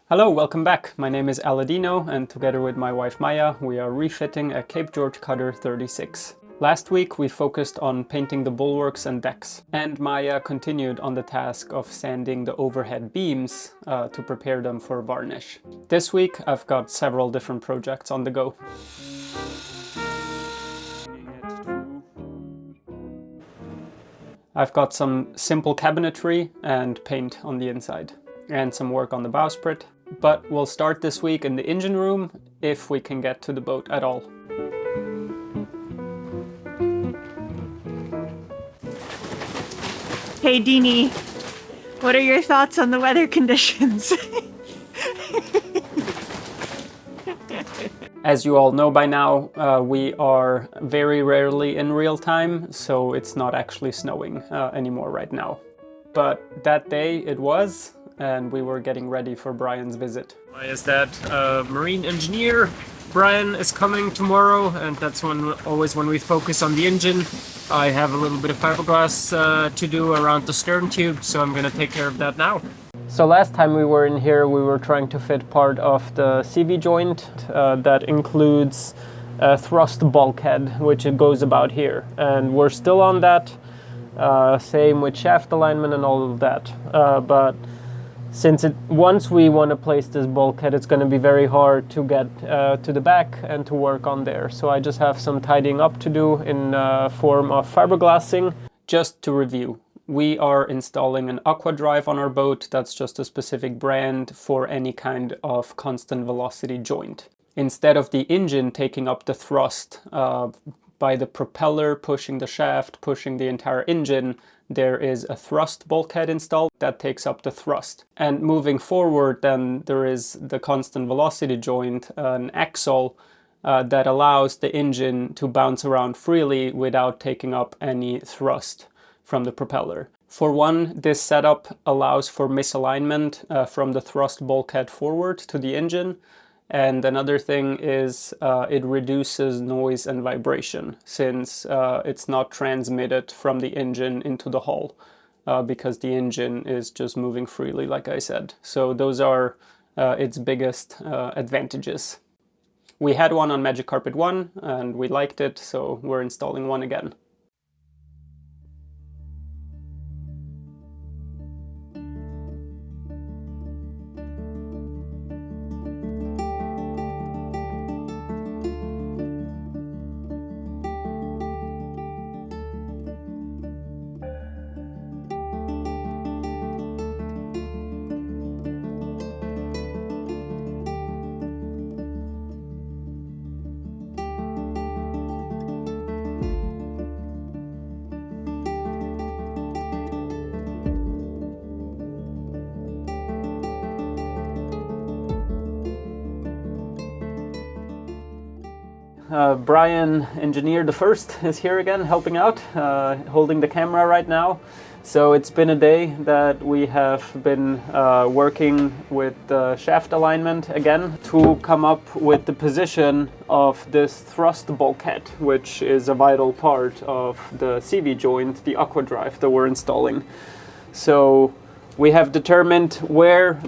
Hello, welcome back. My name is Aladino, and together with my wife Maya, we are refitting a Cape George Cutter 36. Last week we focused on painting the bulwarks and decks, and Maya continued on the task of sanding the overhead beams to prepare them for varnish. This week I've got several different projects on the go. I've got some simple cabinetry and paint on the inside, and some work on the bowsprit. But we'll start this week in the engine room, if we can get to the boat at all. Hey Deanie, what are your thoughts on the weather conditions? As you all know by now, we are very rarely in real time, so it's not actually snowing anymore right now. But that day it was, and we were getting ready for Brian's visit. Why is that? Marine engineer Brian is coming tomorrow, and that's always when we focus on the engine. I have a little bit of fiberglass to do around the stern tube, so I'm gonna take care of that now. So last time we were in here, we were trying to fit part of the CV joint that includes a thrust bulkhead, which it goes about here, and we're still on that. Same with shaft alignment and all of that, but since once we want to place this bulkhead, it's going to be very hard to get to the back and to work on there. So I just have some tidying up to do in form of fiberglassing. Just to review, we are installing an aqua drive on our boat. That's just a specific brand for any kind of constant velocity joint. Instead of the engine taking up the thrust by the propeller pushing the shaft, pushing the entire engine, there is a thrust bulkhead installed that takes up the thrust. And moving forward, then there is the constant velocity joint, an axle that allows the engine to bounce around freely without taking up any thrust from the propeller. For one, this setup allows for misalignment from the thrust bulkhead forward to the engine. And another thing is it reduces noise and vibration, since it's not transmitted from the engine into the hull because the engine is just moving freely, like I said. So those are its biggest advantages. We had one on Magic Carpet 1 and we liked it, so we're installing one again. Brian, engineer the first, is here again helping out, holding the camera right now. So it's been a day that we have been working with the shaft alignment again to come up with the position of this thrust bulkhead, which is a vital part of the CV joint, the aqua drive that we're installing. So we have determined where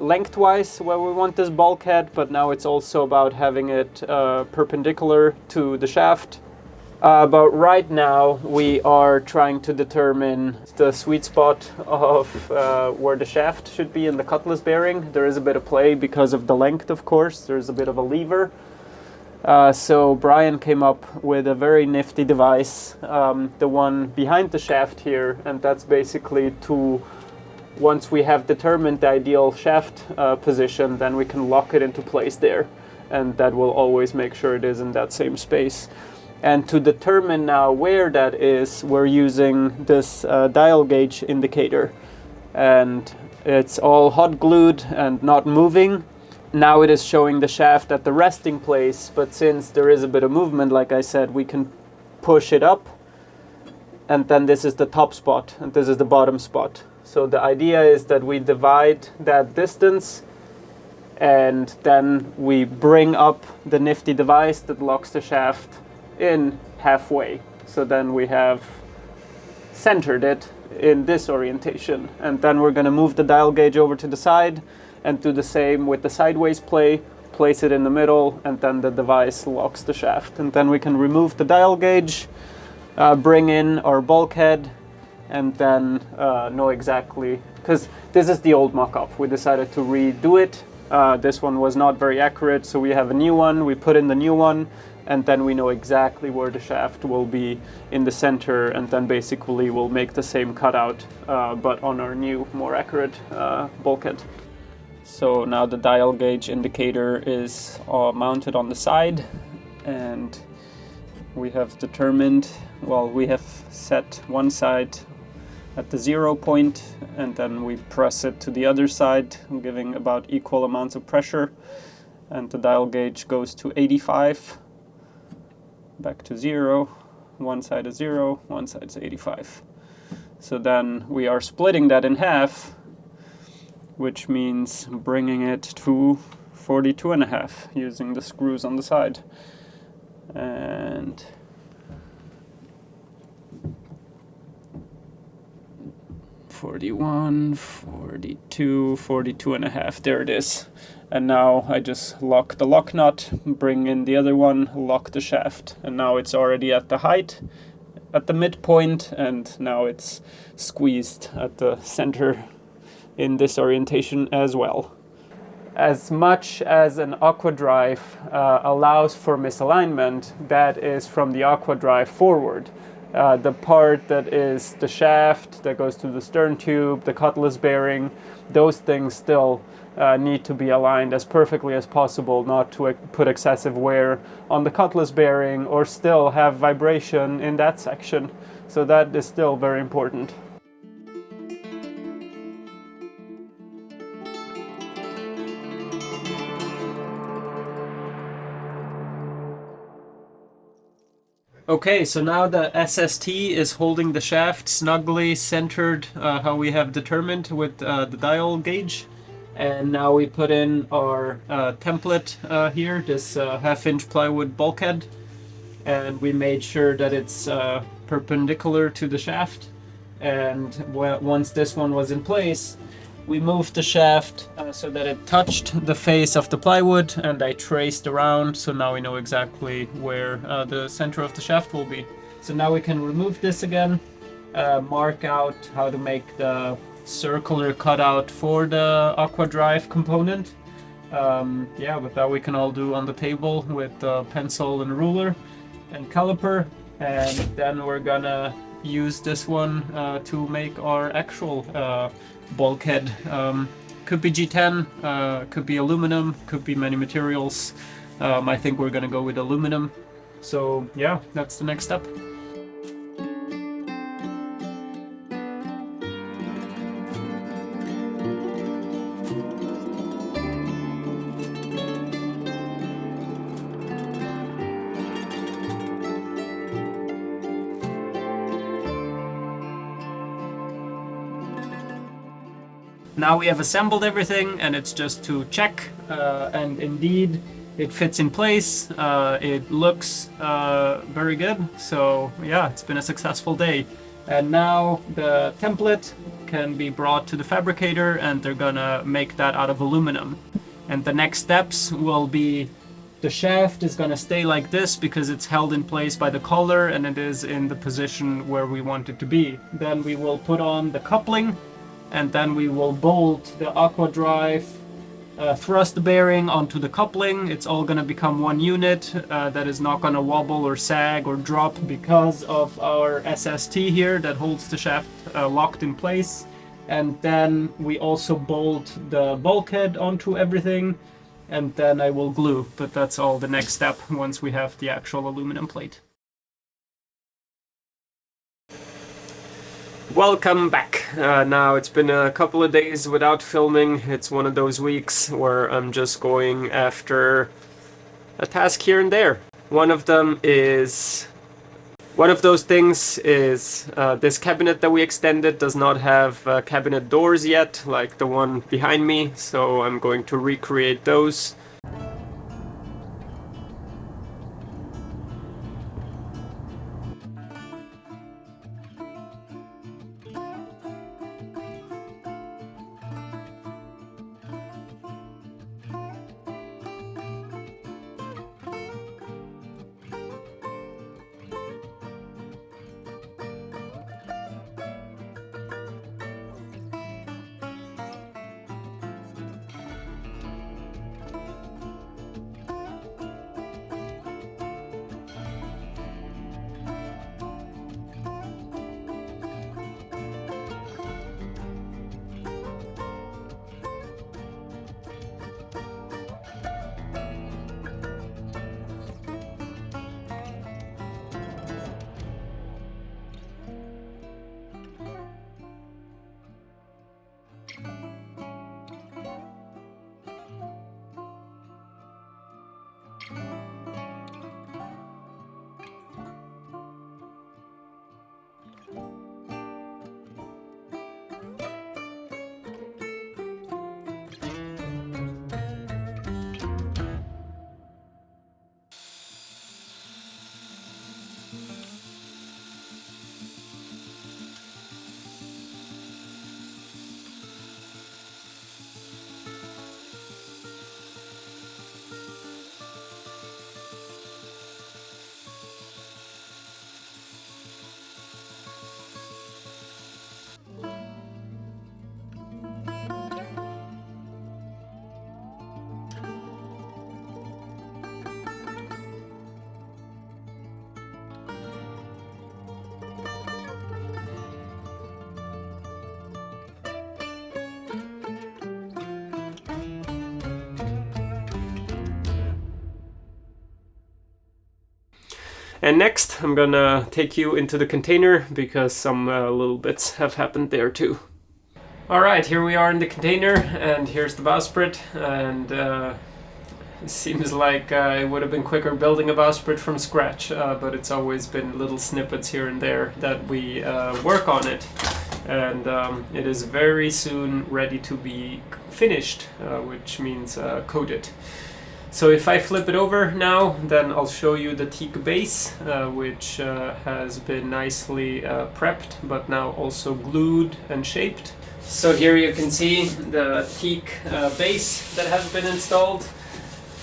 lengthwise where we want this bulkhead, but now it's also about having it perpendicular to the shaft. But right now we are trying to determine the sweet spot of where the shaft should be in the cutlass bearing. There is a bit of play because of the length, of course. There's a bit of a lever. So Brian came up with a very nifty device, the one behind the shaft here, and that's basically to, once we have determined the ideal shaft position, then we can lock it into place there, and that will always make sure it is in that same space. And to determine now where that is, we're using this dial gauge indicator, and it's all hot glued and not moving. Now it is showing the shaft at the resting place, but since there is a bit of movement, like I said, we can push it up, and then this is the top spot and this is the bottom spot. So the idea is that we divide that distance and then we bring up the nifty device that locks the shaft in halfway. So then we have centered it in this orientation, and then we're going to move the dial gauge over to the side and do the same with the sideways play, place it in the middle, and then the device locks the shaft. And then we can remove the dial gauge, bring in our bulkhead, and then know exactly, because this is the old mock-up. We decided to redo it. This one was not very accurate, so we have a new one. We put in the new one, and then we know exactly where the shaft will be in the center, and then basically we'll make the same cutout, but on our new, more accurate bulkhead. So now the dial gauge indicator is mounted on the side, and we have determined, well, we have set one side at the 0 point, and then we press it to the other side, giving about equal amounts of pressure, and the dial gauge goes to 85, back to 0, one side is 0, one side is 85. So then we are splitting that in half, which means bringing it to 42.5 using the screws on the side. And (41, 42, 42.5), there it is. And now I just lock the lock nut, bring in the other one, lock the shaft, and now it's already at the height, at the midpoint, and now it's squeezed at the center in this orientation as well. As much as an aqua drive allows for misalignment, that is from the aqua drive forward. The part that is the shaft that goes to the stern tube, the cutlass bearing, those things still need to be aligned as perfectly as possible, not to put excessive wear on the cutlass bearing or still have vibration in that section. So that is still very important. Okay, so now the SST is holding the shaft snugly centered, how we have determined with the dial gauge. And now we put in our template here, this half-inch plywood bulkhead. And we made sure that it's perpendicular to the shaft. And once this one was in place, we moved the shaft so that it touched the face of the plywood, and I traced around, so now we know exactly where the center of the shaft will be. So now we can remove this again, mark out how to make the circular cutout for the aqua drive component. Yeah, but that we can all do on the table with pencil and ruler and caliper, and then we're gonna use this one to make our actual bulkhead. Could be G10, could be aluminum, could be many materials. I think we're gonna go with aluminum. So yeah, that's the next step. Now we have assembled everything, and it's just to check, and indeed it fits in place. It looks very good, so yeah, it's been a successful day. And now the template can be brought to the fabricator, and they're gonna make that out of aluminum. And the next steps will be, the shaft is gonna stay like this because it's held in place by the collar and it is in the position where we want it to be. Then we will put on the coupling, and then we will bolt the aqua drive thrust bearing onto the coupling. It's all going to become one unit that is not going to wobble or sag or drop because of our SST here that holds the shaft locked in place. And then we also bolt the bulkhead onto everything, and then I will glue, but that's all the next step once we have the actual aluminum plate. Welcome back. Now it's been a couple of days without filming. It's one of those weeks where I'm just going after a task here and there. One of those things is this cabinet that we extended does not have cabinet doors yet, like the one behind me, so I'm going to recreate those. And next, I'm gonna take you into the container because some little bits have happened there too. Alright, here we are in the container, and here's the bowsprit, and it seems like it would have been quicker building a bowsprit from scratch, but it's always been little snippets here and there that we work on it. And it is very soon ready to be finished, which means coated. So if I flip it over now, then I'll show you the teak base, which has been nicely prepped, but now also glued and shaped. So here you can see the teak base that has been installed.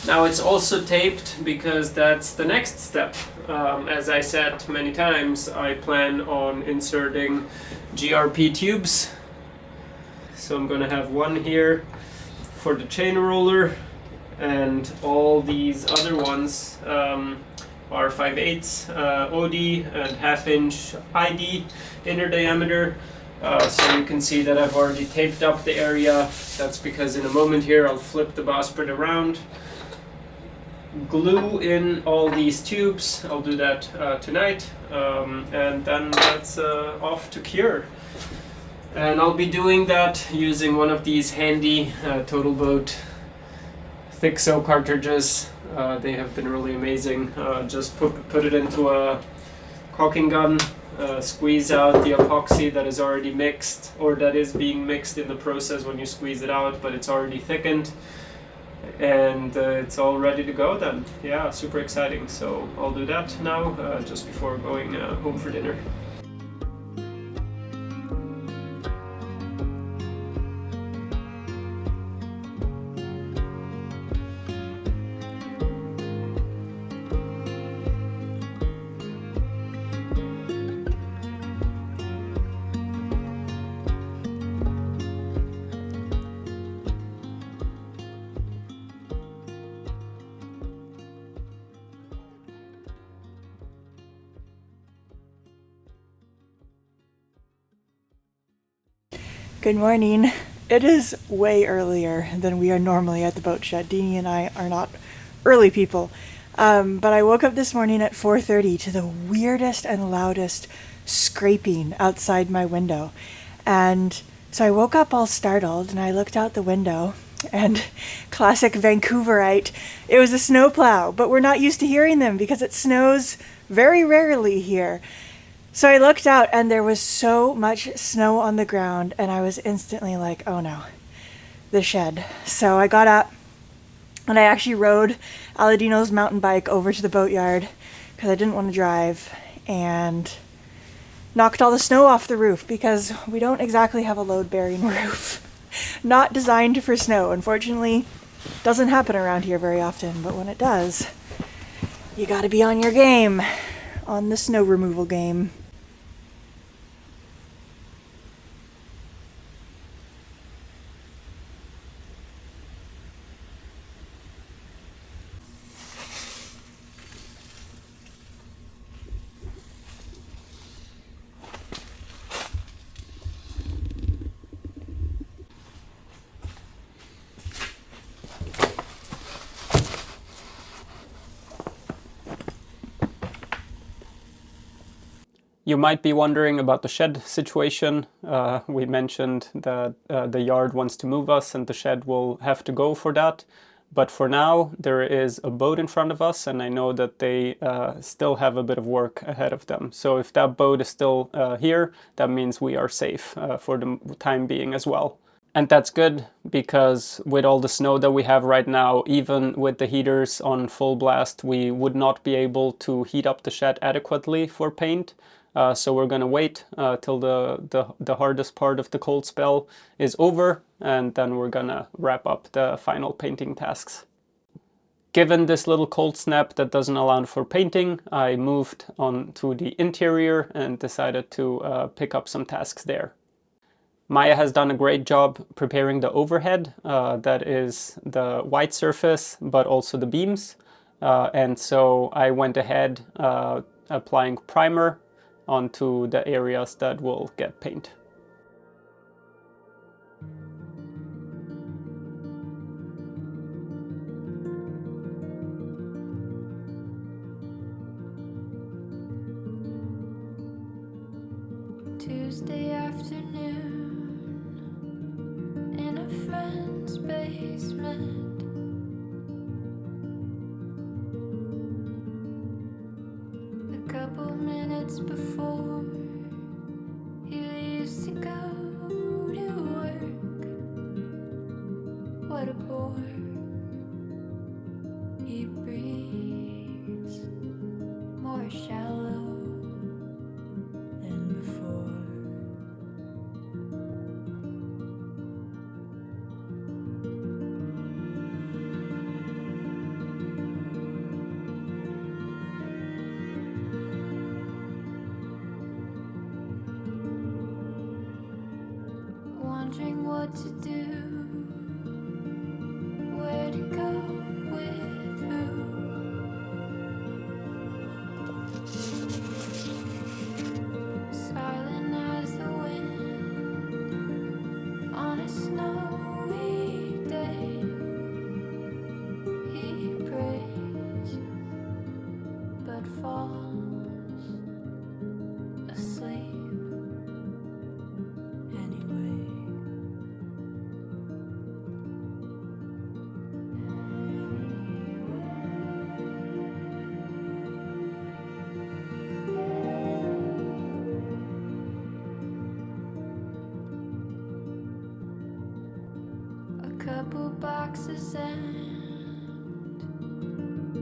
Now it's also taped because that's the next step. As I said many times, I plan on inserting GRP tubes. So I'm gonna have one here for the chain roller, and all these other ones are 5/8 OD and 1/2 inch ID inner diameter. So you can see that I've already taped up the area. That's because in a moment here I'll flip the bowsprit around, glue in all these tubes. I'll do that tonight, and then that's off to cure. And I'll be doing that using one of these handy Total Boat thick sew cartridges. They have been really amazing. Just put it into a caulking gun, squeeze out the epoxy that is already mixed, or that is being mixed in the process when you squeeze it out, but it's already thickened, and it's all ready to go then. Yeah, super exciting. So I'll do that now, just before going home for dinner. Good morning. It is way earlier than we are normally at the boat shed. Deanie and I are not early people. But I woke up this morning at 4:30 to the weirdest and loudest scraping outside my window. And so I woke up all startled and I looked out the window, and classic Vancouverite, it was a snowplow, but we're not used to hearing them because it snows very rarely here. So I looked out and there was so much snow on the ground, and I was instantly like, oh no, the shed. So I got up and I actually rode Aladino's mountain bike over to the boatyard because I didn't want to drive, and knocked all the snow off the roof because we don't exactly have a load-bearing roof. Not designed for snow. Unfortunately, doesn't happen around here very often, but when it does, you gotta be on your game, on the snow removal game. You might be wondering about the shed situation. We mentioned that the yard wants to move us and the shed will have to go for that. But for now, there is a boat in front of us, and I know that they still have a bit of work ahead of them. So if that boat is still here, that means we are safe for the time being as well. And that's good, because with all the snow that we have right now, even with the heaters on full blast, we would not be able to heat up the shed adequately for paint. So we're gonna wait till the hardest part of the cold spell is over, and then we're gonna wrap up the final painting tasks. Given this little cold snap that doesn't allow for painting, I moved on to the interior and decided to pick up some tasks there. Maya has done a great job preparing the overhead, that is the white surface, but also the beams. And so I went ahead applying primer onto the areas that will get paint. Tuesday afternoon in a friend's basement. A couple minutes before he leaves to go to work. What a bore. He breathes more shallow than before. Wondering what to do, where to go with who. Silent as the wind on a snowy day. He prays but falls asleep anyway. A couple boxes and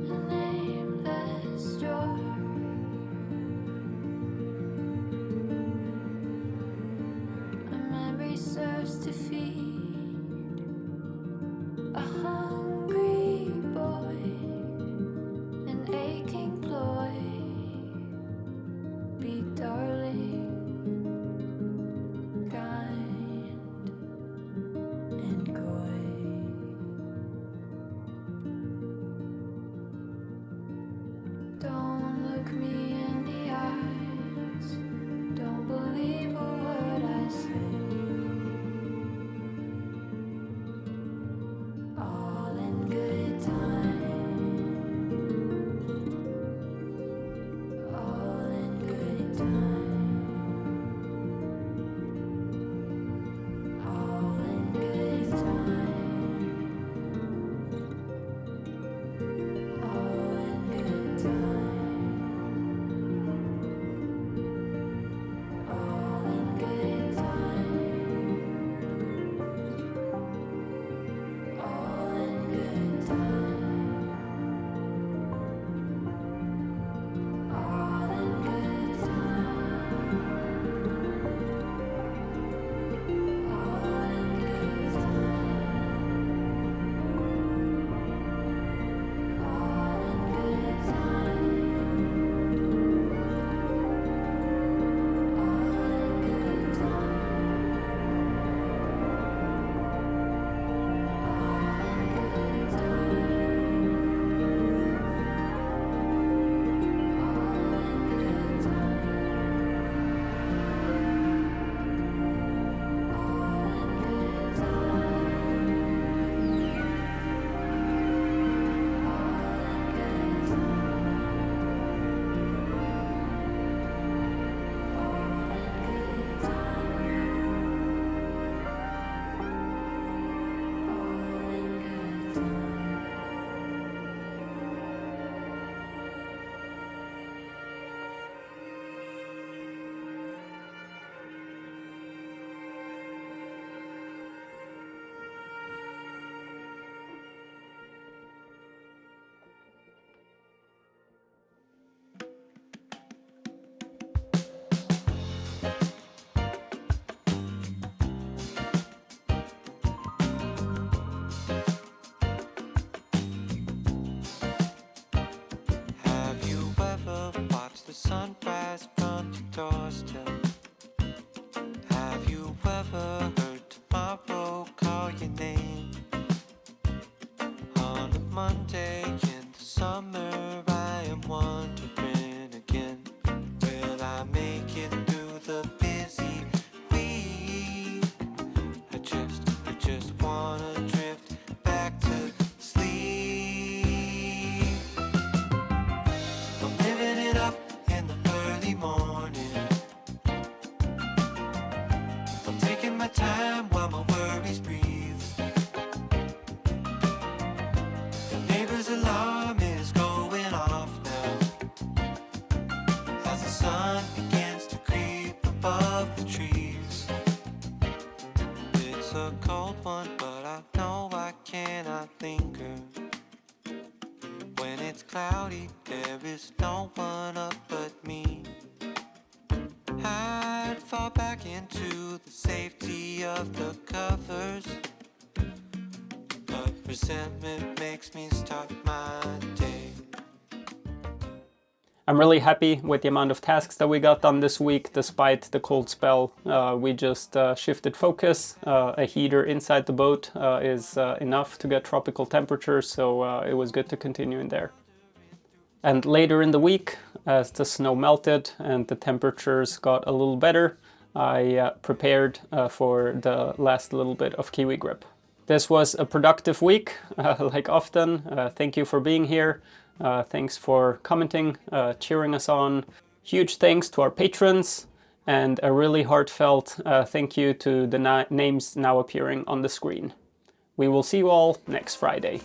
a nameless drawer. A memory serves to feed a hungry boy, an aching ploy. Be darling, kind and coy. Don't look me in the eyes. Don't believe a word I say. All in good time. All in good time. All in good time. All in good time. the sunrise from your doorstep. Have you ever heard tomorrow call your name? On a Monday in the summer, I am wondering again, will I make it through the busy week? I just wanna drift back to sleep. I'm living it up in the early morning. I'm taking my time while my worries breathe. The neighbor's alarm is going off now as the sun begins to creep above the trees. It's a cold one, but I know I cannot linger. When it's cloudy, there is no one up but me. I'd fall back into the safety of the covers, but resentment makes me start my day. I'm really happy with the amount of tasks that we got done this week despite the cold spell. We just shifted focus. A heater inside the boat is enough to get tropical temperatures, so it was good to continue in there. And later in the week, as the snow melted and the temperatures got a little better, I prepared for the last little bit of kiwi grip. This was a productive week, like often. Thank you for being here. Thanks for commenting, cheering us on. Huge thanks to our patrons, and a really heartfelt thank you to the names now appearing on the screen. We will see you all next Friday.